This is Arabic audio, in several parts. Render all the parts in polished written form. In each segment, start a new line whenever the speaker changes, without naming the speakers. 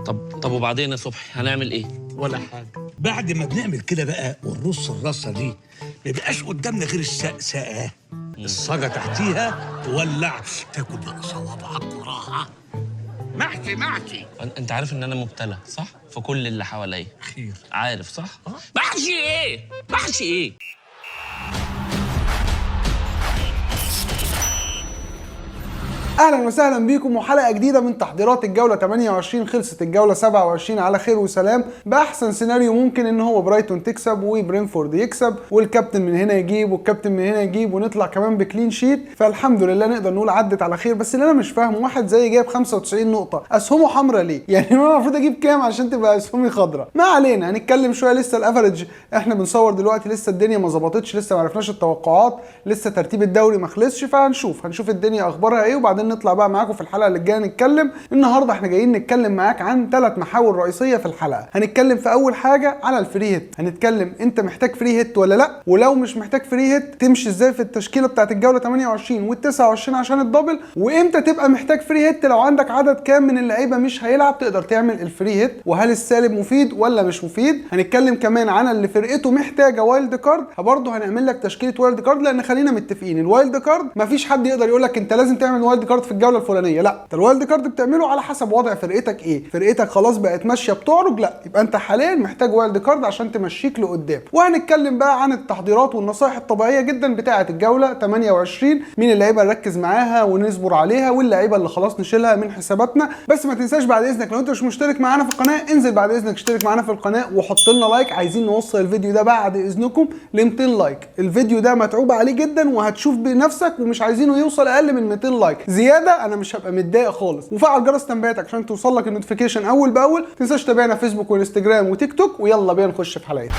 طب وبعدين يا صبحي هنعمل ايه؟
ولا حاجه. بعد ما بنعمل كده بقى ونرص الرصه دي ما بيبقاش قدامنا غير السقسقه، الصاجه تحتيها تولع، تاكل بقى صوابعك وراها. محشي.
انت عارف ان انا مبتلى صح؟ في كل اللي حواليا.
خير.
عارف صح؟ محشي ايه؟
اهلا وسهلا بيكم وحلقه جديده من تحضيرات الجوله 28. خلصت الجوله 27 على خير وسلام باحسن سيناريو ممكن، ان هو برايتون تكسب وبرينفورد يكسب والكابتن من هنا يجيب والكابتن من هنا يجيب ونطلع كمان بكلين شيت، فالحمد لله نقدر نقول عدت على خير. بس اللي انا مش فاهمه، واحد زي جايب 95 نقطه اسهمه حمراء ليه؟ يعني انا المفروض اجيب كام عشان تبقى اسهمي خضراء؟ ما علينا، هنتكلم شويه. لسه الافرج احنا بنصور دلوقتي، لسه الدنيا ما ظبطتش، لسه ما عرفناش التوقعات، لسه ترتيب الدوري ما خلصش، فهنشوف الدنيا اخبارها ايه، وبعدين نطلع بقى معاكم في الحلقه اللي جايه نتكلم. النهارده احنا جايين نتكلم معاك عن 3 محاور رئيسيه في الحلقه. هنتكلم في اول حاجه على الفري هيت، هنتكلم انت محتاج فري هيت ولا لا، ولو مش محتاج فري هيت تمشي ازاي في التشكيله بتاعت الجوله 28 وال29 عشان الدبل، وامتى تبقى محتاج فري هيت لو عندك عدد كام من اللعيبه مش هيلعب تقدر تعمل الفري هيت، وهل السالب مفيد ولا مش مفيد. هنتكلم كمان عن اللي فرقته محتاجه وايلد كارد، برضه هنعمل لك تشكيله وايلد كارد، لان خلينا متفقين الوايلد كارد مفيش حد يقدر يقول لك انت لازم تعمل وايلد كارد في الجوله الفلانيه، لا، انت الوايلد كارد بتعمله على حسب وضع فرقتك ايه. فرقتك خلاص بقت ماشيه بتعرج، لا يبقى انت حاليا محتاج وايلد كارد عشان تمشيك لقدام. وهنتكلم بقى عن التحضيرات والنصائح الطبيعيه جدا بتاعه الجوله 28، مين اللعيبه اللي نركز معاها ونصبر عليها، واللعيبه اللي خلاص نشيلها من حساباتنا. بس ما تنساش بعد اذنك لو انت مش مشترك معانا في القناه انزل بعد اذنك اشترك معانا في القناه وحط لنا لايك. عايزين نوصل الفيديو ده بعد اذنكم ل 200 لايك. الفيديو ده متعوب عليه جدا وهتشوف بنفسك، ومش عايزينه يوصل اقل من 200 لايك زياده، انا مش هبقى متضايق خالص. وفعل جرس تنبيهاتك عشان توصل لك النوتيفيكيشن اول باول. ما تنساش تتابعنا فيسبوك وانستجرام وتيك توك، ويلا بينا نخش في حلقتنا.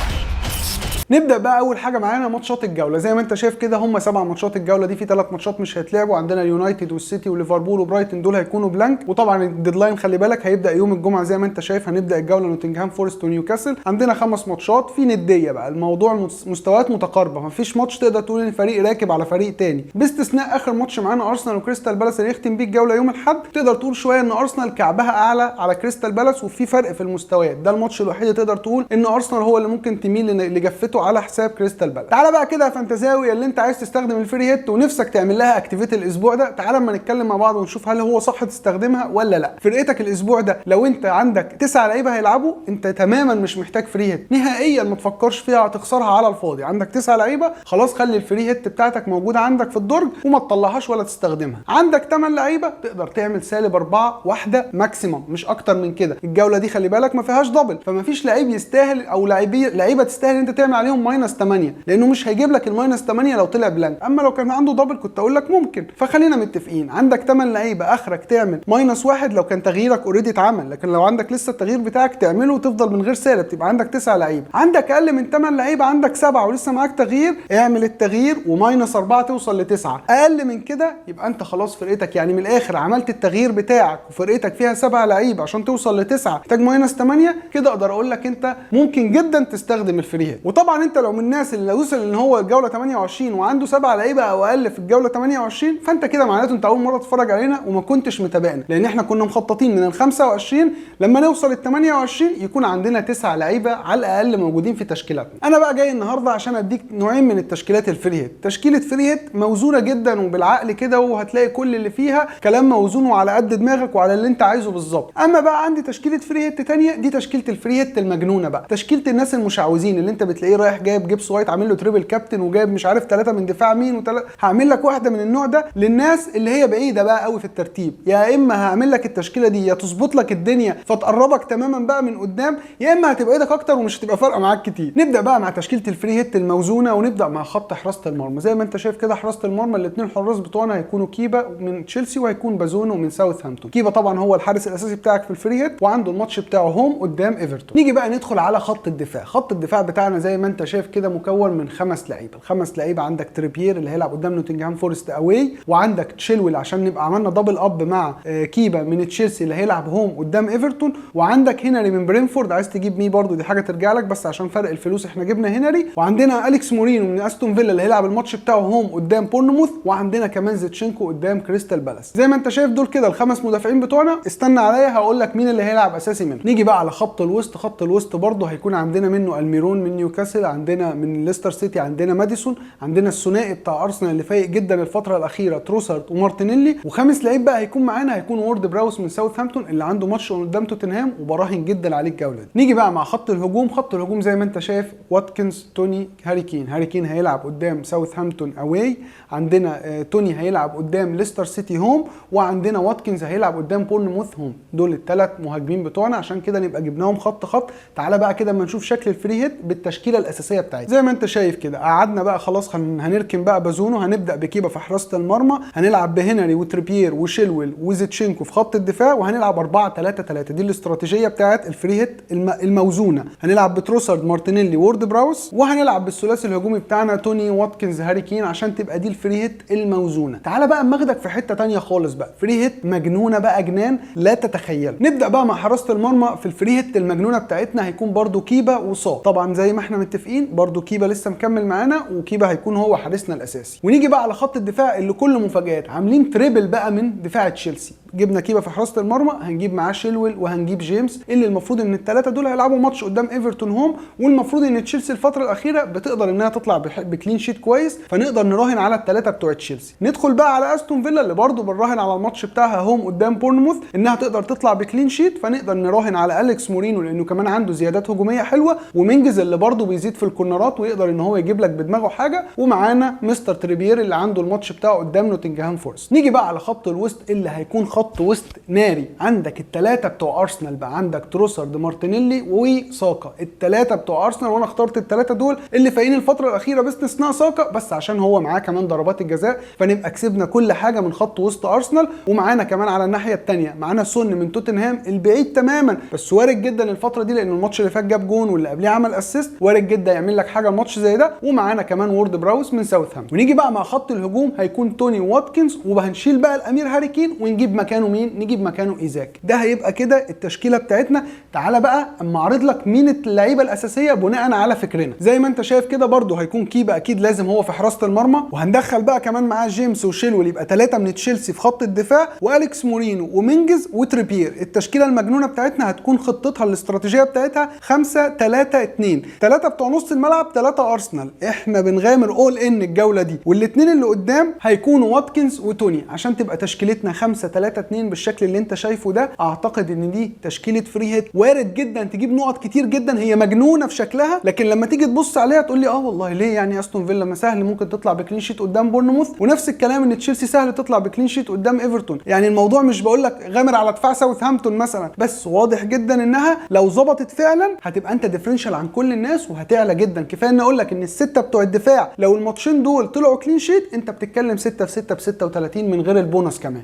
نبدا بقى اول حاجه معانا ماتشات الجوله. زي ما انت شايف كده هم 7 ماتشات الجوله دي، في 3 ماتشات مش هيتلعبوا، عندنا اليونايتد والسيتي وليفربول وبرايتون، دول هيكونوا بلانك. وطبعا الديدلاين خلي بالك هيبدا يوم الجمعه زي ما انت شايف. هنبدا الجوله نوتنجهام فورست ونيوكاسل، عندنا 5 ماتشات في نديه بقى، الموضوع مستويات متقاربه، مفيش ماتش تقدر تقول ان فريق راكب على فريق تاني، باستثناء اخر ماتش معانا ارسنال وكريستال بالاس اللي يختم بيه الجوله يوم الاحد. تقدر تقول شويه ان ارسنال كعبها اعلى على كريستال بالاس وفي فرق في المستويات، ده الماتش الوحيد اللي تقدر تقول ان ارسنال هو اللي ممكن تميل لجفته على حساب كريستال. تعالى بقى كده يا فانتزاوي اللي انت عايز تستخدم الفري هيت ونفسك تعمل لها اكتيفيت الاسبوع ده، تعالى اما نتكلم مع بعض ونشوف هل هو صح تستخدمها ولا لا. فرقتك الاسبوع ده لو انت عندك 9 لعيبه هيلعبوا، انت تماما مش محتاج فري هيت نهائيا، ما تفكرش فيها هتخسرها على الفاضي. عندك 9 لعيبه خلاص، خلي الفري هيت بتاعتك موجوده عندك في الدرج وما تطلعهاش ولا تستخدمها. عندك 8 لعيبه تقدر تعمل -4 واحده ماكسيمم، مش اكتر من كده. الجوله دي خلي بالك ما فيهاش دبل، فما فيش لعيب يستاهل او لعيبه تستاهل انت تعمل عليهم -8، لانه مش هيجيب لك -8 لو طلع بلانك. اما لو كان عنده دبل كنت اقول لك ممكن. فخلينا متفقين عندك 8 لعيبه اخرك تعمل -1 لو كان تغييرك اوريدي اتعمل، لكن لو عندك لسه التغيير بتاعك تعمله وتفضل من غير سالب تبقى عندك 9 لعيبه. عندك اقل من 8 لعيبه، عندك 7 ولسه معاك تغيير، اعمل التغيير و-4 توصل ل9. اقل من كده يبقى انت خلاص فرقتك يعني من الاخر عملت التغيير بتاعك وفرقتك فيها 7 لعيبه عشان توصل ل9 محتاج -8 كده. اقدر اقول لك انت ممكن جدا تستخدم الفري هيت. وطبعا انت لو من الناس اللي وصل ان هو الجوله 28 وعنده 7 لعيبه او اقل في الجوله 28، فانت كده معناته انت اول مره تتفرج علينا وما كنتش متابعنا، لان احنا كنا مخططين من ال 25 لما نوصل ال 28 يكون عندنا 9 لعيبه على الاقل موجودين في تشكيلاتنا. انا بقى جاي النهارده عشان اديك نوعين من التشكيلات الفري هيت. تشكيله فري هيت موزونه جدا وبالعقل كده، وهتلاقي كل اللي فيها كلام موزون وعلى قد دماغك وعلى اللي انت عايزه بالظبط. اما بقى عندي تشكيله فري هيت ثانيه، دي تشكيله الفري هيت المجنونه بقى، تشكيله الناس المشعوذين اللي انت بتلاقيه رايح جايب جيبس وايت عامل له تريبل كابتن وجايب مش عارف 3 من دفاع مين هعمل لك واحده من النوع ده للناس اللي هي بعيده بقى قوي في الترتيب. يا اما هعمل لك التشكيله دي يا تظبط لك الدنيا فتقربك تماما بقى من قدام، يا اما هتبقى ايدك اكتر ومش هتبقى فارقه معاك كتير. نبدا بقى مع تشكيله الفري هيت الموزونه، ونبدا مع خط حراسه المرمى. زي ما انت شايف كده حراسه المرمى الاثنين حراس بتوعنا هيكونوا كيبا من تشيلسي وهيكون بازونو من ساوثهامبتون. كيبا طبعا هو الحارس الاساسي بتاعك في الفري هيت وعنده الماتش بتاعه هوم قدام ايفرتون. نيجي بقى ندخل على خط الدفاع. خط الدفاع بتاعنا زي ما انت شايف كده مكون من 5 لعيبه. الخمس لعيبه عندك تريبير اللي هيلعب قدام نوتنجهام فورست اواي، وعندك تشيلويل عشان نبقى عملنا دبل اب مع كيبا من تشيلسي اللي هيلعب هوم قدام ايفرتون، وعندك هنري من برينفورد. عايز تجيب مين برضو دي حاجه ترجع لك، بس عشان فرق الفلوس احنا جبنا هنري. وعندنا اليكس مورينو من استون فيلا اللي هيلعب الماتش بتاعه هوم قدام بورنموث، وعندنا كمان زيتشينكو قدام كريستال بالاس. زي ما انت شايف دول كده الخمس مدافعين بتوعنا. استنى عليا هقول لك مين اللي هيلعب اساسي منهم. نيجي بقى على خط الوسط. خط الوسط برضو هيكون عندنا منه الميرون من نيوكاسل، عندنا من ليستر سيتي عندنا ماديسون، عندنا الثنائي بتاع ارسنال اللي فايق جدا الفتره الاخيره تروسارد ومارتينيلي، وخامس لعيب بقى هيكون معانا هيكون وورد براوس من ساوثهامبتون اللي عنده ماتش قدام توتنهام وبراهن جدا عليه الجوله دي. نيجي بقى مع خط الهجوم. خط الهجوم زي ما انت شايف واتكنز، توني، هاري كين. هاري كين هيلعب قدام ساوثهامبتون اواي، عندنا توني هيلعب قدام ليستر سيتي هوم، وعندنا واتكنز هيلعب قدام بورنموث هوم. دول الثلاث مهاجمين بتوعنا، عشان كده نبقى جبناهم خط خط. تعالى بقى كده اما نشوف شكل الفري هيت بالتشكيله الاساسيه بتاعتنا. زي ما انت شايف كده قعدنا بقى خلاص هنركن بقى بازونو. هنبدا بكيبا في حراسه المرمى، هنلعب بهنري وتريبير وشيلويل وزيتشينكو في خط الدفاع، وهنلعب 4-3-3. دي الاستراتيجيه بتاعت الفري هيت الموزونه. هنلعب بتروسارد مارتينيلي وورد براوس، وهنلعب بالثلاثي الهجومي بتاعنا توني واتكنز هاري كين عشان تبقى دي الفري هيت الموزونه. تعالى بقى ماخدك في حته ثانيه خالص بقى، فري هيت مجنونه بقى جنان لا تتخيل. نبدا بقى مع حراسه المرمى. في الفري هيت المجنونه بتاعتنا هيكون برده كيبا وصاب. طبعا زي ما احنا متفقين برده كيبا لسه مكمل معانا، وكيبا هيكون هو حارسنا الاساسي. ونيجي بقى على خط الدفاع اللي كله مفاجآت. عاملين تريبل بقى من دفاع تشيلسي. جبنا كيبا في حراسه المرمى، هنجيب معاه شيلويل وهنجيب جيمس اللي المفروض ان الثلاثه دول هيلعبوا ماتش قدام ايفرتون هوم، والمفروض ان تشيلسي الفتره الاخيره بتقدر انها تطلع بكلين شيت كويس، فنقدر نراهن على الثلاثه بتوع تشيلسي. ندخل بقى على استون فيلا اللي برده بنراهن على الماتش بتاعها هوم قدام بورنموث انها تقدر تطلع بكلين شيت، فنقدر نراهن على اليكس مورينو لانه كمان عنده زيادات هجوميه حلوه، ومنجز اللي برده بيزيد في الكورنرات ويقدر ان هو يجيب لك بدماغه حاجه، ومعانا مستر تريبير اللي عنده الماتش بتاعه قدام نوتنجهام فورست. نيجي بقى على خط الوسط اللي هيكون خط وسط ناري. عندك الثلاثه بتوع ارسنال بقى، عندك تروسارد مارتينيلي وساكا. الثلاثه بتوع ارسنال، وانا اخترت الثلاثه دول اللي فايقين الفتره الاخيره باستثناء ساكا، بس عشان هو معاه كمان ضربات الجزاء فنبقى كسبنا كل حاجه من خط وسط ارسنال. ومعانا كمان على الناحيه الثانيه معانا سون من توتنهام البعيد تماما، بس وارد جدا الفتره دي لان الماتش اللي فات جاب جون واللي قبليه عمل اسيست، وارد جدا يعمل لك حاجه الماتش زي ده. ومعانا كمان وورد براوس من ساوثهامبتون. ونيجي بقى مع خط الهجوم هيكون توني واتكنز، وهنشيل بقى الامير هاري كين ونجيب مكانه مين؟ نجيب مكانه ايزاك. ده هيبقى كده التشكيله بتاعتنا. تعالى بقى اما اعرض لك مين اللعيبه الاساسيه بناء على فكرنا. زي ما انت شايف كده برده هيكون كيبا اكيد لازم هو في حراسه المرمى، وهندخل بقى كمان معاه جيمس وشيلويل، يبقى 3 من تشيلسي في خط الدفاع، واليكس مورينو ومنجز وتريبير. التشكيله المجنونه بتاعتنا هتكون خطتها الاستراتيجيه بتاعتها 5-3-2. 3 بتوع نص الملعب، 3 ارسنال. احنا بنغامر اول ان الجوله دي، والاثنين اللي قدام هيكونوا واتكنز وتوني عشان تبقى تشكيلتنا 5-3-2 بالشكل اللي انت شايفه ده. اعتقد ان دي تشكيله فري هيت وارد جدا تجيب نقط كتير جدا. هي مجنونه في شكلها، لكن لما تيجي تبص عليها تقول لي والله ليه يعني استون فيلا ما سهل ممكن تطلع بكلين شيت قدام بورنموث، ونفس الكلام ان تشيلسي سهل تطلع بكلين شيت قدام ايفرتون. يعني الموضوع مش بقول لك غامر على دفاع ساوثهامبتون مثلا، بس واضح جدا انها لو ظبطت فعلا هتبقى انت ديفرنشال عن كل الناس وهتعلى جدا. كفايه ان اقول لك ان السته بتوع الدفاع لو الماتشين دول طلعوا كلين شيت انت بتتكلم 6 في 6 ب 36 من غير البونص كمان.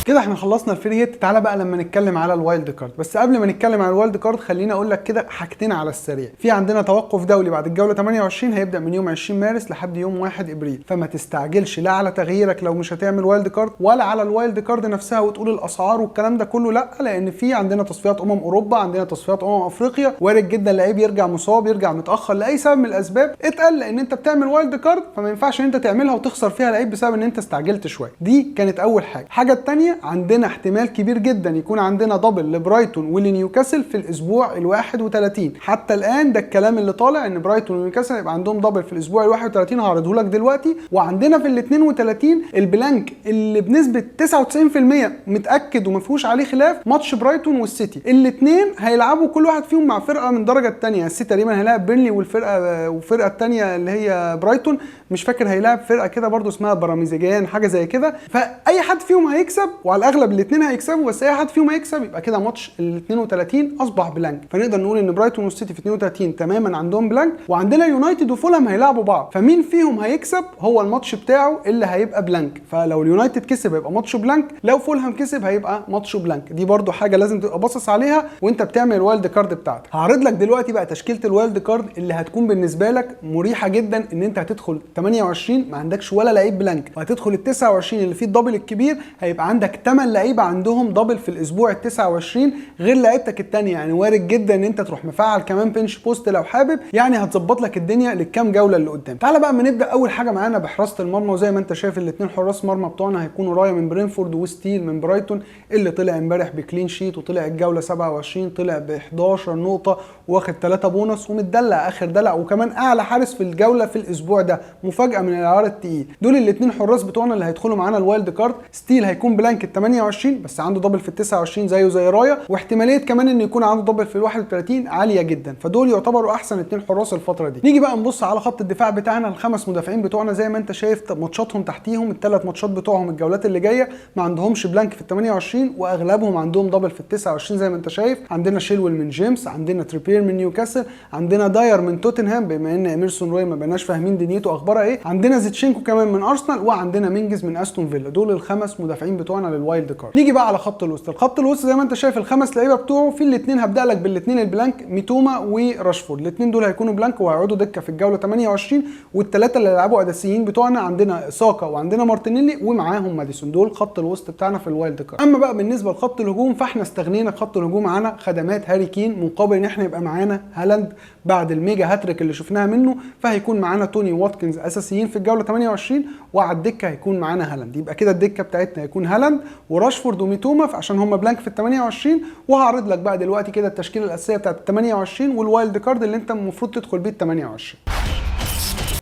كده احنا خلصنا الفري هيت. تعالى بقى لما نتكلم على الوايلد كارد. بس قبل ما نتكلم على الوايلد كارد خليني اقول لك كده حاجتين على السريع. في عندنا توقف دولي بعد الجوله 28 هيبدا من يوم 20 مارس لحد يوم 1 ابريل، فما تستعجلش لا على تغييرك لو مش هتعمل وايلد كارد، ولا على الوايلد كارد نفسها وتقول الاسعار والكلام ده كله، لا، لان في عندنا تصفيات اوروبا، عندنا تصفيات افريقيا، وارد جدا لعيب يرجع مصاب، يرجع متاخر لاي سبب من الاسباب. اتقل لان انت بتعمل وايلد كارد، فما ينفعش ان انت تعملها وتخسر فيها لعيب بسبب ان انت استعجلت شويه. دي كانت اول حاجه. الحاجه الثانيه عندنا احتمال كبير جدا يكون عندنا دبل لبرايتون ولنيوكاسل في الاسبوع ال31. حتى الان ده الكلام اللي طالع ان برايتون ونيوكاسل يبقى عندهم دبل في الاسبوع ال31، هعرضه لك دلوقتي. وعندنا في ال32 البلانك اللي بنسبه 99% متاكد وما فيهوش عليه خلاف ماتش برايتون والسيتي. الاثنين هيلعبوا كل واحد فيهم مع فرقه من الدرجه الثانيه. السيتي تقريبا هيلاعب بيرنلي والفرقه الثانيه اللي هي برايتون مش فاكر هيلاعب فرقه كده برده اسمها براميزيجان حاجه زي كده. فاي حد فيهم هيكسب وعلى الاغلب الاثنين هيكسبوا، بس اي حد فيهم هيكسب يبقى كده ماتش ال 32 اصبح بلانك. فنقدر نقول ان برايتون والسيتي في 32 تماما عندهم بلانك، وعندنا يونايتد وفولهام هيلعبوا بعض، فمين فيهم هيكسب هو الماتش بتاعه اللي هيبقى بلانك. فلو اليونايتد كسب هيبقى ماتشه بلانك، لو فولهام كسب هيبقى ماتشه بلانك. دي برده حاجه لازم تبقى باصص عليها وانت بتعمل الوايلد كارد بتاعتك. هعرض لك دلوقتي بقى تشكيله الوايلد كارد اللي هتكون بالنسبه لك مريحه جدا، ان انت هتدخل 28 ما عندكش ولا لعيب بلانك، وهتدخل ال 29 اللي فيه الدبل الكبير هيبقى عندك 8 لعيبه عندهم دبل في الاسبوع ال 29 غير لعيبتك الثانيه. يعني وارد جدا ان انت تروح مفعل كمان بنش بوست لو حابب، يعني هتظبط لك الدنيا للكام جوله اللي قدام. تعالى بقى اما نبدا. اول حاجه معانا بحراسه المرمى، وزي ما انت شايف الاثنين حراس مرمى بتوعنا هيكونوا رايا من برينفورد وستيل من برايتون، اللي طلع امبارح بكلين شيت وطلع الجوله 27 طلع ب 11 نقطه واخد 3 بونص ومتدلع اخر دلع، وكمان اعلى حارس في الجوله في الاسبوع ده، مفاجاه من العيار التقيل. دول الاثنين حراس بتوعنا اللي هيدخلوا معانا الوايلد كارد. ستيل هيكون بلانك ال 28 بس عنده دبل في ال 29 زيه زي رايا، واحتماليه كمان ان يكون عنده دبل في ال 31 عاليه جدا، فدول يعتبروا احسن اثنين حراس الفتره دي. نيجي بقى نبص على خط الدفاع بتاعنا. الخمس مدافعين بتوعنا زي ما انت شايف ماتشاتهم تحتيهم، الثلاث ماتشات بتوعهم الجولات اللي جايه ما عندهمش بلانك في ال 28 واغلبهم عندهم دبل في ال 29 زي ما انت شايف. عندنا شيلويل من جيمس، عندنا تريبير من نيوكاسل، عندنا داير من توتنهام بما ان اميرسون روي ما بقناش فاهمين دنيته اخبارها ايه، عندنا زيتشينكو كمان من ارسنال، وعندنا مينجز من استون فيلا. دول الخمس مدافعين بتوعنا للوايلد كارد. نيجي بقى على خط الوسط. الخط الوسط زي ما انت شايف الخمس لعيبه بتوعه، في الاثنين هبدا لك بالاثنين البلانك، ميتوما وراشفورد. الاثنين دول هيكونوا بلانك وهيقعدوا دكه في الجوله 28، والثلاثه اللي هيلعبوا اساسيين بتوعنا عندنا ساكا وعندنا مارتينيلي ومعاهم ماديسون. دول خط الوسط بتاعنا في الوايلد كارد. اما بقى بالنسبه لخط الهجوم فاحنا استغنينا خط الهجوم معانا خدمات هاري كين مقابل ان احنا يبقى معانا هالاند بعد الميجا هاتريك اللي شفناها منه، فهيكون معانا توني واتكنز اساسيين في الجوله 28، وعلى الدكه هيكون معانا هالاند. يبقى كده الدكه بتاعتنا هيكون هالاند وراشفورد وميتوما عشان هم بلانك في ال 28. وهعرض لك بقى دلوقتي كده التشكيله الاساسيه بتاعت ال 28 والوايلد كارد اللي انت المفروض تدخل بيه ال 28.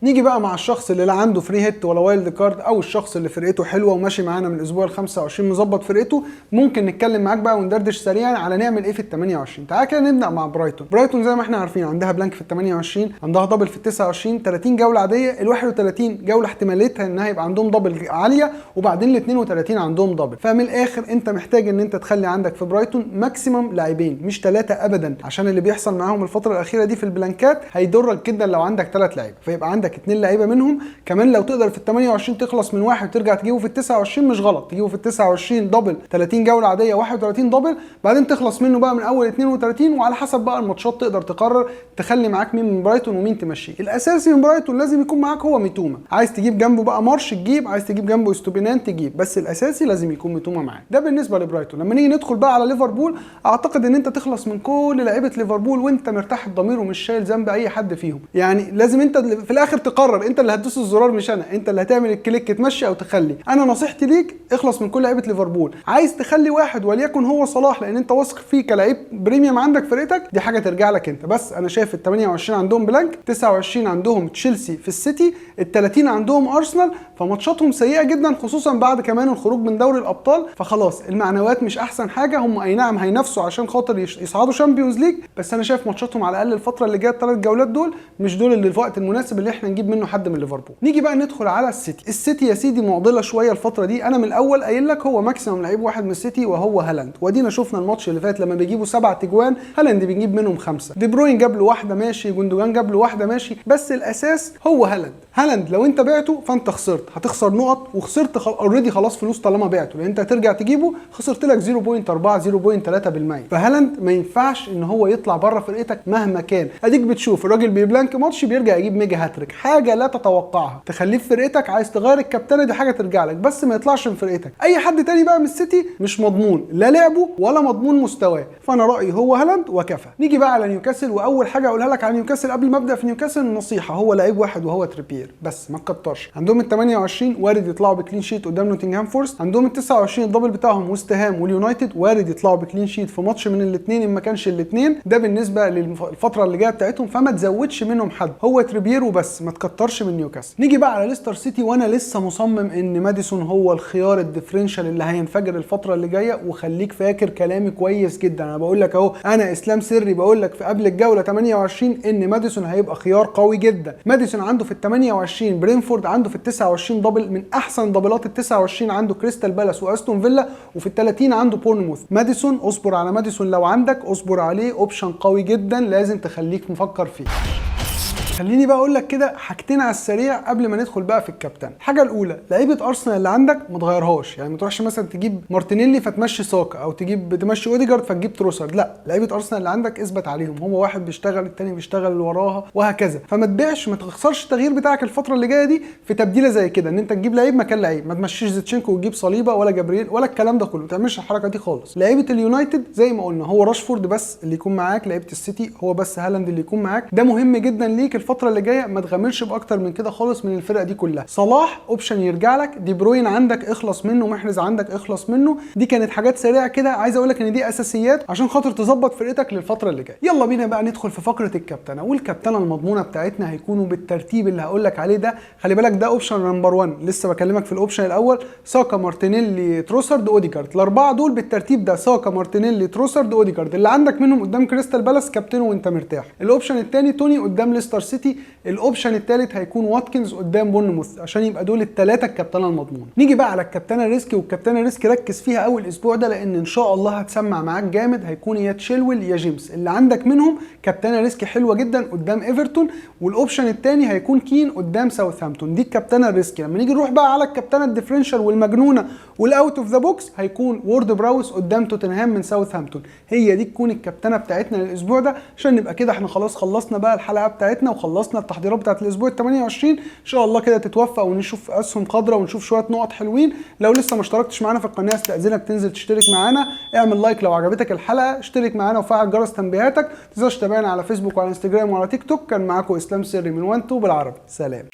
نيجي بقى مع الشخص اللي لا عنده فري هيت ولا وايلد كارد، او الشخص اللي فرقته حلوه وماشي معانا من الاسبوع ال 25 مظبط فرقته. ممكن نتكلم معاك بقى وندردش سريعا على نعمل ايه في ال 28. تعالى كده نبدا مع برايتون. برايتون زي ما احنا عارفين عندها بلانك في ال 28، عندها دبل في ال 29، 30 جوله عاديه، ال 31 جوله احتماليتها انها يبقى عندهم دبل عاليه، وبعدين ال 32 عندهم دبل. فمن الاخر انت محتاج ان انت تخلي عندك في برايتون ماكسيمم لاعبين مش 3 ابدا، عشان اللي بيحصل معاهم الفتره الاخيره دي في البلانكات هيضرك جدا لو عندك 3 لعيبه، فيبقى عندك 2 لعيبه منهم. كمان لو تقدر في ال 28 تخلص من واحد وترجع تجيبه في ال 29 مش غلط، تجيبه في ال 29 دبل 30 جوله عاديه 31 دبل، بعدين تخلص منه بقى من اول 32، وعلى حسب بقى الماتشات تقدر تقرر تخلي معاك مين من برايتون ومين تمشيه. الاساسي من برايتون لازم يكون معاك هو ميتوما، عايز تجيب جنبه بقى مارش تجيب، عايز تجيب جنبه استوبينان تجيب، بس الاساسي لازم يكون ميتوما معاك. ده بالنسبه لبرايتون. لما نيجي ندخل بقى على ليفربول، اعتقد ان انت تخلص من كل لعيبه ليفربول وانت مرتاح الضمير ومش شايل ذنب اي حد فيهم. يعني لازم انت في الاخر تقرر، انت اللي هتدوس الزرار مش انا، انت اللي هتعمل الكليك تمشي او تخلي. انا نصيحتي ليك اخلص من كل لعيبه ليفربول. عايز تخلي واحد وليكن هو صلاح لان انت واثق فيه كلاعب بريميوم عندك فرقتك، دي حاجه ترجع لك انت. بس انا شايف ال 28 عندهم بلانك، 29 عندهم تشيلسي في السيتي، ال 30 عندهم ارسنال، فماتشاتهم سيئه جدا خصوصا بعد كمان الخروج من دوري الابطال، فخلاص المعنويات مش احسن حاجه. هم اي نعم هينافسوا عشان خاطر يصعدوا شامبيونز ليج، بس انا شايف ماتشاتهم على الاقل الفتره اللي جايه ال3 جولات دول مش دول اللي الوقت المناسب اللي احنا نجيب منه حد من ليفربول. نيجي بقى ندخل على السيتي. السيتي يا سيدي معضله شويه الفتره دي. انا من الاول قايل لك هو ماكسيمم لعيب واحد من السيتي وهو هالاند، ودينا شفنا الماتش اللي فات لما بيجيبوا 7 تجوان هالاند بيجيب منهم 5. دي بروين جاب له واحده ماشي، جوندوجان جاب له واحده ماشي، بس الاساس هو هالاند. هالاند لو انت بعته فانت خسرت، هتخسر نقط وخسرت اوريدي خلاص فلوس طالما بعته، لان انت هترجع تجيبه خسرت لك 0.4 0.3 بالمية. فهالاند ما ينفعش ان هو يطلع بره فرقتك مهما كان. اديك بتشوف الراجل بيبلانك ماتش بيرجع يجيب ميجا هاتريك، حاجه لا تتوقعها. تخليه في فرقتك، عايز تغير الكابتنه دي حاجه ترجع لك، بس ما يطلعش من فرقتك. اي حد تاني بقى من السيتي مش مضمون لا لعبه ولا مضمون مستواه، فانا رايي هو هالاند وكفى. نيجي بقى على نيوكاسل، واول حاجه اقولها لك على نيوكاسل قبل ما ابدا في نيوكاسل نصيحه، هو لعيب واحد وهو تريبير بس، ما تكترش. عندهم ال 28 وارد يطلعوا بكلين شيت قدام نوتنجهام فورست، عندهم ال 29 الدبل بتاعهم وست هام واليونايتد وارد يطلعوا بكلين شيت في ماتش من الاثنين ان ما كانش الاثنين. ده بالنسبه للفتره اللي جايه بتاعتهم، فما تزودش منهم حد، هو تريبير وبس، ما تكترش من نيوكاسل. نيجي بقى على ليستر سيتي، وانا لسه مصمم ان ماديسون هو الخيار الديفرنشال اللي هينفجر الفتره اللي جايه. وخليك فاكر كلامي كويس جدا، انا بقول لك اهو، انا اسلام سري بقول لك في قبل الجوله 28 ان ماديسون هيبقى خيار قوي جدا. ماديسون عنده في ال 28 برينفورد، عنده في ال 29 دبل من احسن دبلات ال 29 عنده كريستال بالاس واستون فيلا، وفي ال 30 عنده بورنموث. ماديسون اصبر على ماديسون، لو عندك اصبر عليه، اوبشن قوي جدا لازم تخليك مفكر فيه. خليني بقى اقول لك كده حاجتين على السريع قبل ما ندخل بقى في الكابتن. الحاجه الاولى، لعيبه ارسنال اللي عندك ما تغيرهاش، يعني ما تروحش مثلا تجيب مارتينيلي فتمشي ساكا، او تمشي اوديجارد فتجيب تروسارد، لا، لعيبه ارسنال اللي عندك اثبت عليهم، هو واحد بيشتغل التاني بيشتغل اللي وراها وهكذا، فما تبيعش، ما تخسرش التغيير بتاعك الفتره اللي جايه دي في تبديله زي كده، ان انت تجيب لعيب مكان لعيب، ما تمشيش زيتشينكو وتجيب صليبه ولا جبريل ولا الكلام ده كله، ما تعملش الحركه دي خالص. لعيبه اليونايتد زي ما قلنا هو راشفورد بس اللي يكون معاك، لعيبه السيتي هو بس هالاند اللي يكون معاك، ده مهم جدا ليك الفتره اللي جايه، ما تغامرش باكتر من كده خالص من الفرقه دي كلها. صلاح اوبشن يرجع لك، دي بروين عندك اخلص منه، محرز عندك اخلص منه. دي كانت حاجات سريعه كده، عايز اقول لك ان دي اساسيات عشان خاطر تظبط فرقتك للفتره اللي جايه. يلا بينا بقى ندخل في فقره الكابتنه، والكابتنه المضمونه بتاعتنا هيكونوا بالترتيب اللي هقول لك عليه ده. خلي بالك ده اوبشن نمبر 1، لسه بكلمك في الاوبشن الاول، ساكا مارتينيلي تروسارد اوديجارد، الاربعه دول بالترتيب ده، ساكا مارتينيلي تروسارد اوديجارد، اللي عندك منهم قدام كريستال بالاس كابتنه وانت مرتاح. الاوبشن الثاني توني قدام ليستر سيتي، الاوبشن الثالث هيكون واتكنز قدام بورنموث، عشان يبقى دول الثلاثه الكابتنه المضمون. نيجي بقى على الكابتنه ريسكي، والكابتنه ريسكي ركز فيها اول اسبوع ده لان ان شاء الله هتسمع معاك جامد، هيكون يا تشيلويل يا جيمس، اللي عندك منهم كابتنه ريسكي حلوه جدا قدام ايفرتون، والاوبشن الثاني هيكون كين قدام ساوثهامبتون، دي الكابتنه الريسكي. لما نيجي نروح بقى على الكابتنه الديفرنشال والمجنونه والاوت اوف ذا بوكس، هيكون وورد براوس قدام توتنهام من ساوثهامبتون، هي دي تكون الكابتنه بتاعتنا للاسبوع ده، عشان نبقى كده احنا خلاص خلصنا بقى الحلقه بتاعتنا وخلصنا التحضيرات بتاعت الاسبوع ال 28. ان شاء الله كده تتوفق ونشوف اسهم خضراء ونشوف شويه نقط حلوين. لو لسه ما اشتركتش معانا في القناه استاذنك تنزل تشترك معانا، اعمل لايك لو عجبتك الحلقه، اشترك معانا وفعل جرس تنبيهاتك، ما تنساش تتابعنا على فيسبوك وعلى انستجرام وعلى تيك توك. كان معاكم اسلام سري من 1 2 بالعربي، سلام.